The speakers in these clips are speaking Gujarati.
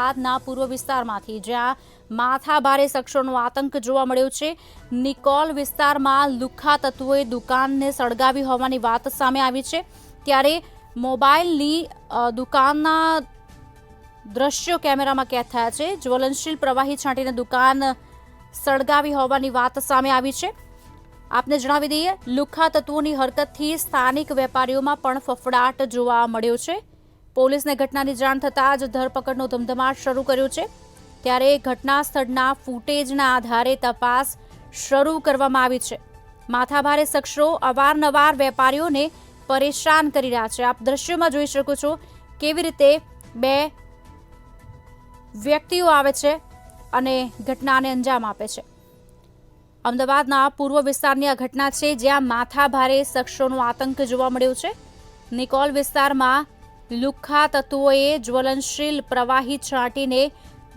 અમદાવાદના પૂર્વ વિસ્તારમાંથી જ્યાં માથાભારે શખ્સોનો આતંક જોવા મળ્યો છે। નિકોલ વિસ્તારમાં લુખ્ખા તત્વોએ દુકાનને સળગાવી હોવાની વાત સામે આવી છે। ત્યારે મોબાઈલની દુકાનના દ્રશ્યો કેમેરામાં કેદ થયા છે। જ્વલનશીલ પ્રવાહી છાંટીને દુકાન સળગાવી હોવાની વાત સામે આવી છે। આપને જણાવી દઈએ, લુખ્ખા તત્વોની હરકતથી સ્થાનિક વેપારીઓમાં પણ ફફડાટ જોવા મળ્યો છે। પોલીસને ઘટનાની જાણ થતાં જ ધરપકડનો ધમધમાટ શરૂ કર્યો છે। ત્યારે ઘટના સ્થળના ફૂટેજના આધારે તપાસ શરૂ કરવામાં આવી છે। માથાભારે શખ્સો અવારનવાર વેપારીઓને પરેશાન કરી રહ્યા છે। આપ દ્રશ્યોમાં જોઈ શકો છો કેવી રીતે બે વ્યક્તિઓ આવે છે અને ઘટનાને અંજામ આપે છે। અમદાવાદના પૂર્વ વિસ્તારની આ ઘટના છે, જ્યાં માથાભારે શખ્સોનો આતંક જોવા મળ્યો છે। નિકોલ વિસ્તારમાં લુખ્ખા તત્વોએ જ્વલનશીલ પ્રવાહી છાંટીને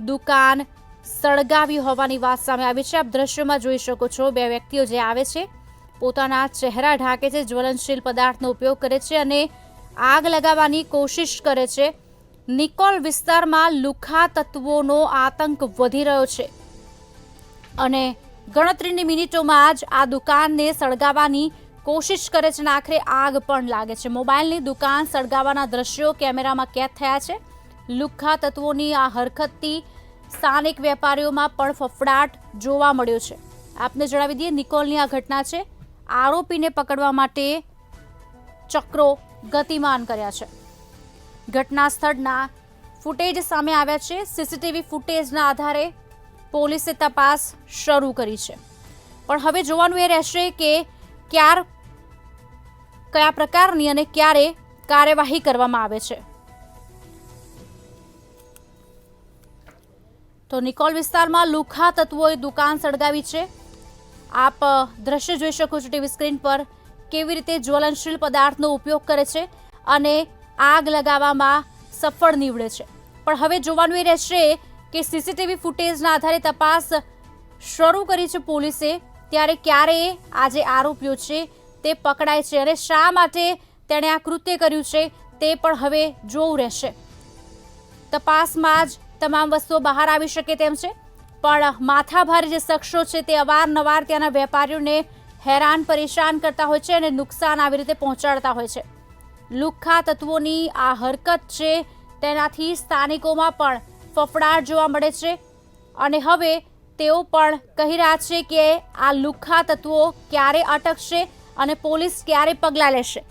દુકાન સળગાવી હોવાની વાત સામે આવી છે। આપ દ્રશ્યોમાં જોઈ શકો છો બે વ્યક્તિઓ જે આવે છે પોતાના ચહેરા ઢાંકે છે, જ્વલનશીલ પદાર્થનો ઉપયોગ કરે છે અને આગ લગાવવાની કોશિશ કરે છે। નિકોલ વિસ્તારમાં લુખ્ખા તત્વોનો આતંક વધી રહ્યો છે અને ગણતરીની મિનિટોમાં જ આ દુકાનને સળગાવવાની કોશિશ કરે છે અને આખરે આગ પણ લાગે છે। મોબાઈલની દુકાન સળગાવવાના દ્રશ્યો કેમેરામાં કેદ થયા છે। લુખ્ખા તત્વોની આ હરકતથી સ્થાનિક વેપારીઓમાં પણ ફફડાટ જોવા મળ્યો છે। આપને જણાવી દઈએ, નિકોલની આ ઘટના છે। આરોપીને પકડવા માટે ચક્રો ગતિમાન કર્યા છે। ઘટના સ્થળના ફૂટેજ સામે આવ્યા છે। સીસીટીવી ફૂટેજના આધારે પોલીસે તપાસ શરૂ કરી છે, પણ હવે જોવાનું એ રહેશે કે કયા પ્રકારની અને ક્યારે કાર્યવાહી કરવામાં આવે છે। તો નિકોલ વિસ્તારમાં લુખ્ખા તત્વોએ દુકાન સળગાવી છે। આપ દ્રશ્ય જોઈ શકો છો ટીવી સ્ક્રીન પર કેવી રીતે જ્વલનશીલ પદાર્થનો ઉપયોગ કરે છે અને આગ લગાવવામાં સફળ નીવડે છે। પણ હવે જોવાનું એ રહેશે કે સીસીટીવી ફૂટેજના આધારે તપાસ શરૂ કરી છે પોલીસે, ત્યારે ક્યારે આ જે આરોપીઓ છે તે પકડાય છે અને શા માટે તેણે આ કૃત્ય કર્યું છે તે પણ હવે જોવું રહેશે। તપાસમાં જ તમામ વસ્તુઓ બહાર આવી શકે તેમ છે, પણ માથાભારે જે શખ્સો છે તે અવારનવાર ત્યાંના વેપારીઓને હેરાન પરેશાન કરતા હોય છે અને નુકસાન આવી રીતે પહોંચાડતા હોય છે। લુખ્ખા તત્વોની આ હરકત છે તેનાથી સ્થાનિકોમાં પણ ફફડાટ જોવા મળે છે અને હવે તેઓ પણ કહી રહ્યા છે કે આ લુખ્ખા તત્વો ક્યારે અટકશે અને પોલીસ ક્યારે પગલાં લેશે।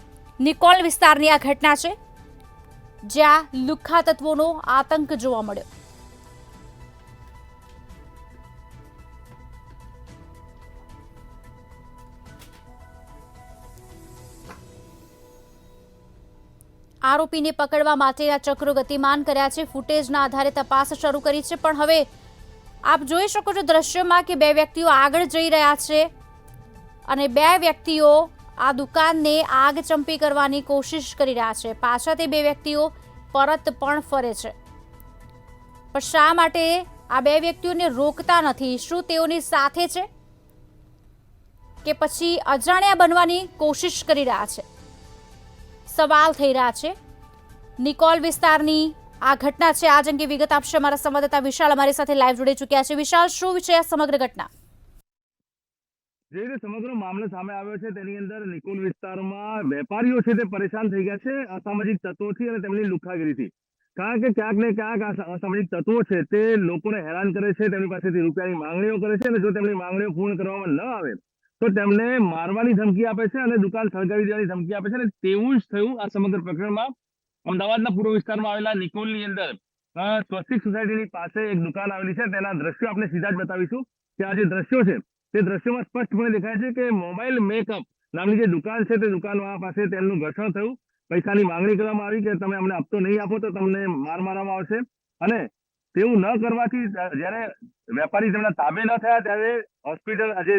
નિકોલ વિસ્તારની આ ઘટના છે, જ્યાં લુખ્ખા તત્વોનો આતંક જોવા મળ્યો। આરોપીને પકડવા માટે આ ચક્રો ગતિમાન કર્યા છે। ફૂટેજના આધારે તપાસ શરૂ કરી છે, પણ હવે આપ જોઈ શકો છો દ્રશ્યમાં કે બે વ્યક્તિઓ આગળ જઈ રહ્યા છે અને બે વ્યક્તિઓ આ દુકાનને આગ ચંપી કરવાની કોશિશ કરી રહ્યા છે। પાછળથી બે વ્યક્તિઓ પરત પણ ફરે છે, પણ શા માટે આ બે વ્યક્તિઓને રોકતા નથી? શું તેઓની સાથે છે કે પછી અજાણ્યા બનવાની કોશિશ કરી રહ્યા છે? સવાલ થઈ રહ્યા છે। નિકોલ વિસ્તારની આ ઘટના છે। આજ અંગે વિગત આપશે અમારા સંવાદદાતા વિશાલ અમારી સાથે લાઈવ જોડાઈ ચૂક્યા છે। વિશાલ, શું છે આ સમગ્ર ઘટના? જે રીતે સમગ્ર મામલો સામે આવ્યો છે તેની અંદર નિકોલ વિસ્તારમાં વેપારીઓ છે તે પરેશાન થઈ ગયા છે અસામાજિક તત્વોથી અને તેમની લુખ્ખાગીરીથી। કારણ કે ક્યાંક ને ક્યાંક આ અસામાજિક તત્વો છે તે લોકોને હેરાન કરે છે, તેમની પાસેથી રૂપિયાની માંગણીઓ કરે છે અને જો તેમની માંગણીઓ પૂર્ણ કરવામાં ન આવે તો તેમને મારવાની ધમકી આપે છે અને દુકાન સળગાવી દેવાની ધમકી આપે છે। અને તેવું જ થયું આ સમગ્ર પ્રકરણમાં। અમદાવાદના પૂર્વ વિસ્તારમાં આવેલા નિકોલની અંદર સ્વસ્તિક સોસાયટીની પાસે એક દુકાન આવેલી છે। તેના દ્રશ્યો આપણે સીધા જ બતાવીશું કે આ જે દ્રશ્યો છે તે દ્રશ્યોમાં સ્પષ્ટપણે દેખાય છે કે મોબાઈલ મેકઅપ નામની જે દુકાન છે તે દુકાનવાળા પાસે તેમનું ઘર્ષણ થયું। પૈસાની માંગણી કરવામાં આવી કે તમે અમને હપ્તો નહીં આપો તો તમને માર મારવામાં આવશે અને તેવું ન કરવાથી જ્યારે વેપારી તેમના તાબે ન થયા ત્યારે હોસ્પિટલ જે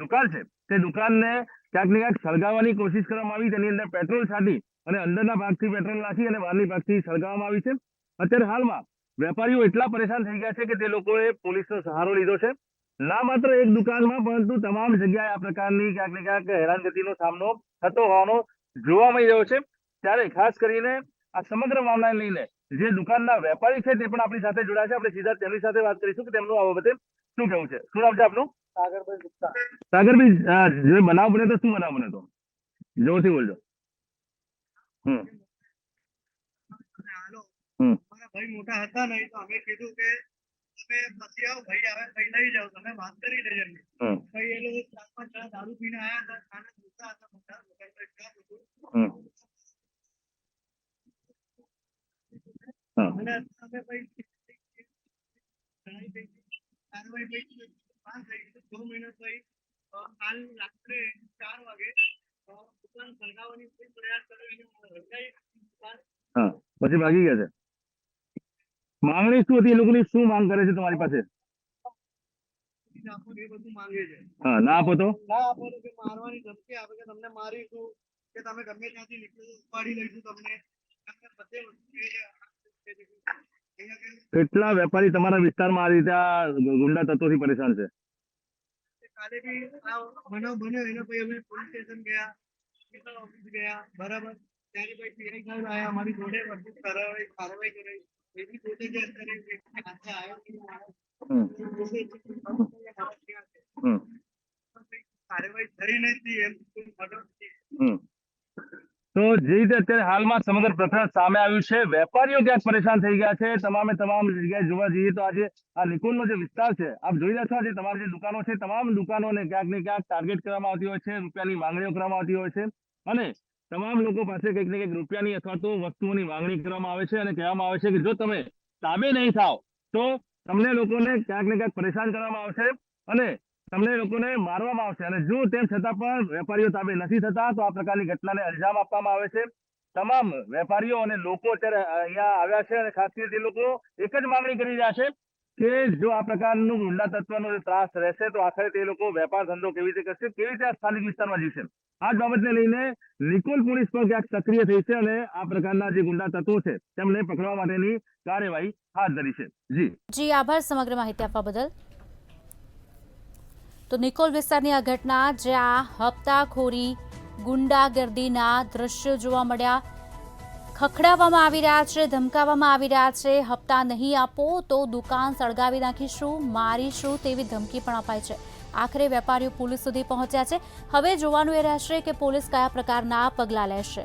દુકાન છે તે દુકાનને ક્યાંક ને ક્યાંક સળગાવવાની કોશિશ કરવામાં આવી। તેની અંદર પેટ્રોલ છાંટી અને અંદરના ભાગથી પેટ્રોલ નાખી અને બહારની ભાગથી સળગાવવામાં આવી છે। અત્યારે હાલમાં વેપારીઓ એટલા પરેશાન થઈ ગયા છે કે તે લોકોએ પોલીસનો સહારો લીધો છે। ના માત્ર એક દુકાનમાં પરંતુ તમામ જગ્યાએ આ પ્રકારની ક્યાંક ને ક્યાંક હેરાનગતિનો સામનો થતો હોવાનો જોવા મળી રહ્યો છે। ત્યારે ખાસ કરીને આ સમગ્ર મામલાને લઈને જે દુકાનના વેપારી છે તે પણ આપણી સાથે જોડાયા છે. આપણે સીધા તેમની સાથે વાત કરીશું કે તેમનું આ બાબતે શું કહેવું છે. શું નામ છે આપનું? સાગરભાઈ ગુપ્તા. સાગરભાઈ, જે બનાવ બન્યો તો શું બનાવ બન્યો તો? જોરથી બોલજો. હમ હાલો, હમ મારા ભાઈ મોટા હતા નહીં તો અમે કીધું કે તમે પછી આવો, ભાઈ આવે ભાઈ લઈ જાઓ, તમે વાત કરી લેજો એમની. હમ ભાઈ એ લોકો 4-5 જણા દારૂ પીને આયા હતા, ખાના જોતા હતા બધા, દુકાનમાં ચા હતું. હમ હા અને અમે ભાઈ કાર્યવાહી ભાઈ પાસ થઈ ગઈ. 2 મહિના પછી કાલ રાત્રે 4 વાગે દુકાન સળગાવવાની કોઈ પ્રયાસ કર્યો એને હટાવી દુકાન. હા, પછી ભાગી ગયા છે. માંગણી શું હતી? એ લોકોની શું માંગ કરે છે તમારી પાસે? આપો એ બધું માંગે છે. હા, ના આપો તો? ના આપો તો કે મારવાની ધમકી આપે કે તમને મારીશું, કે તમે ગમે ત્યાંથી નીકળો ઉપાડી લઈશું તમને. બધે વસ્તુ એ અહીંયા કેટલા વેપારી તમારા વિસ્તારમાં આ રીતે આ ગુંડા તત્વોથી પરેશાન છે? કાલે બી આ બનાવ બન્યો એના પછી અમે પોલીસ સ્ટેશન ગયા, મ્યુનિસિપલ ઓફિસ ગયા, બરાબર. ત્યારે પછી પીઆઈ સાહેબ આવ્યા, અમારી જોડે બધું કાર્યવાહી કરી. એ બી પોતે જ અત્યારે હાથે આવ્યો હમ હમ કાર્યવાહી થઈ નથી એમ કોઈ મદદ નથી. હમ તો જે રીતે અત્યારે હાલમાં સમગ્ર પ્રકરણ સામે આવ્યું છે, વેપારીઓ ક્યાંક પરેશાન થઈ ગયા છે. તમામે તમામ જગ્યાએ જોવા જઈએ તો આજે આ નિકોલનો જે વિસ્તાર છે, આપ જોઈ રહ્યા છો, આજે તમારી જે દુકાનો છે, તમામ દુકાનોને ક્યાંક ને ક્યાંક ટાર્ગેટ કરવામાં આવતી હોય છે, રૂપિયાની માંગણીઓ કરવામાં આવતી હોય છે અને તમામ લોકો પાસે કંઈક ને કંઈક રૂપિયાની અથવા તો વસ્તુઓની માંગણી કરવામાં આવે છે અને કહેવામાં આવે છે કે જો તમે તાબે નહીં થાવ તો તમને લોકોને ક્યાંક ને ક્યાંક પરેશાન કરવામાં આવશે અને તમને લોકોને મારવામાં આવશે. અને જો તેમ છતાં પણ વેપારીઓ તાબે નથી થતા તો આ પ્રકારની ઘટનાને અંજામ આપવામાં આવે છે. તમામ વેપારીઓ અને લોકો અત્યારે અહીંયા આવ્યા છે અને ખાસ કરીને તે લોકો એક જ માંગણી કરી રહ્યા છે કે જો આ પ્રકારનું ગુંડા તત્વનો જે ત્રાસ રહેશે તો આખરે તે લોકો વેપાર ધંધો કેવી રીતે કરશે, કેવી રીતે આ સ્થાનિક વિસ્તારમાં જીવશે. આ જ બાબતને લઈને નિકોલ પોલીસ પણ ક્યાંક સક્રિય થઈ છે અને આ પ્રકારના જે ગુંડા તત્વો છે તેમને પકડવા માટેની કાર્યવાહી હાથ ધરી છે. જી આભાર સમગ્ર માહિતી આપવા બદલ. તો નિકોલ વિસ્તારની આ ઘટના જ્યાં હપ્તાખોરી ગુંડાગર્દીના દ્રશ્યો જોવા મળ્યા, ખખડાવવામાં આવી રહ્યા છે, ધમકાવવામાં આવી રહ્યા છે. હપ્તા નહીં આપો તો દુકાન સળગાવી નાખીશું, મારીશું તેવી ધમકી પણ અપાય છે. આખરે વેપારીઓ પોલીસ સુધી પહોંચ્યા છે. હવે જોવાનું એ રહેશે કે પોલીસ કયા પ્રકારના પગલાં લેશે.